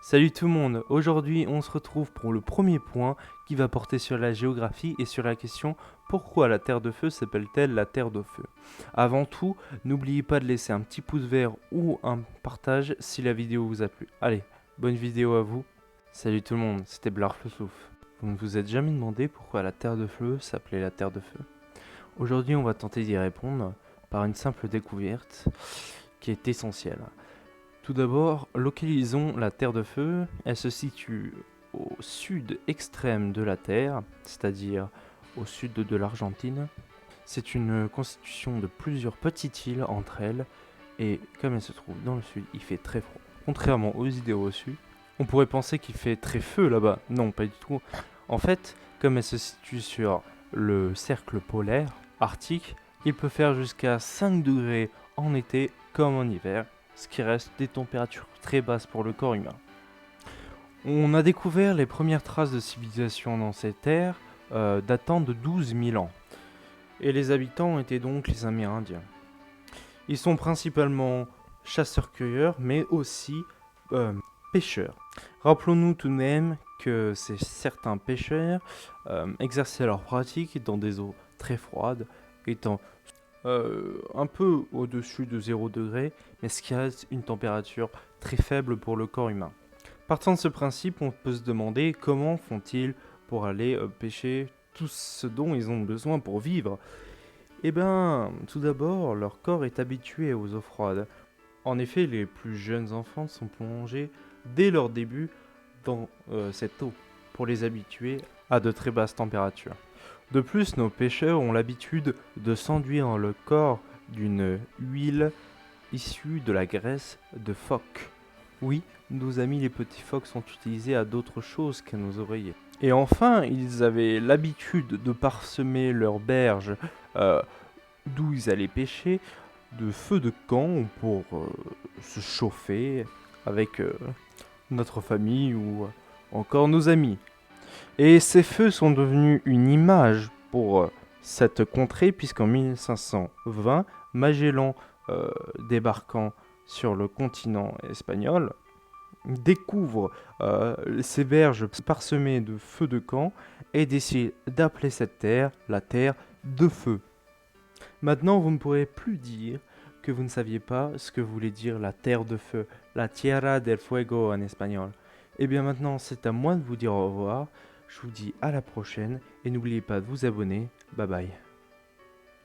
Salut tout le monde, aujourd'hui on se retrouve pour le premier point qui va porter sur la géographie et sur la question pourquoi la Terre de Feu s'appelle-t-elle la Terre de Feu. Avant tout, n'oubliez pas de laisser un petit pouce vert ou un partage si la vidéo vous a plu. Allez, bonne vidéo à vous. Salut tout le monde, c'était Blarf le Souffle. Vous ne vous êtes jamais demandé pourquoi la Terre de Feu s'appelait la Terre de Feu? Aujourd'hui on va tenter d'y répondre par une simple découverte qui est essentielle. Tout d'abord, localisons la Terre de Feu. Elle se situe au sud extrême de la Terre, c'est-à-dire au sud de l'Argentine. C'est une constitution de plusieurs petites îles entre elles, et comme elle se trouve dans le sud, il fait très froid. Contrairement aux idées reçues, on pourrait penser qu'il fait très feu là-bas. Non, pas du tout. En fait, comme elle se situe sur le cercle polaire arctique, il peut faire jusqu'à 5 degrés en été comme en hiver, ce qui reste des températures très basses pour le corps humain. On a découvert les premières traces de civilisation dans ces terres datant de 12 000 ans. Et les habitants étaient donc les Amérindiens. Ils sont principalement chasseurs-cueilleurs, mais aussi pêcheurs. Rappelons-nous tout de même que certains pêcheurs exerçaient leur pratique dans des eaux très froides, étant un peu au-dessus de 0 degré, mais ce qui reste une température très faible pour le corps humain. Partant de ce principe, on peut se demander comment font-ils pour aller pêcher tout ce dont ils ont besoin pour vivre. Eh bien, tout d'abord, leur corps est habitué aux eaux froides. En effet, les plus jeunes enfants sont plongés dès leur début dans cette eau pour les habituer à de très basses températures. De plus, nos pêcheurs ont l'habitude de s'enduire le corps d'une huile issue de la graisse de phoque. Oui, nos amis les petits phoques sont utilisés à d'autres choses qu'à nos oreillers. Et enfin, ils avaient l'habitude de parsemer leurs berges d'où ils allaient pêcher de feux de camp pour se chauffer avec notre famille ou encore nos amis. Et ces feux sont devenus une image pour cette contrée, puisqu'en 1520, Magellan, débarquant sur le continent espagnol, découvre ces berges parsemées de feux de camp et décide d'appeler cette terre la terre de feu. Maintenant, vous ne pourrez plus dire que vous ne saviez pas ce que voulait dire la terre de feu, la Tierra del Fuego en espagnol. Et bien maintenant, c'est à moi de vous dire au revoir. Je vous dis à la prochaine et n'oubliez pas de vous abonner. Bye bye.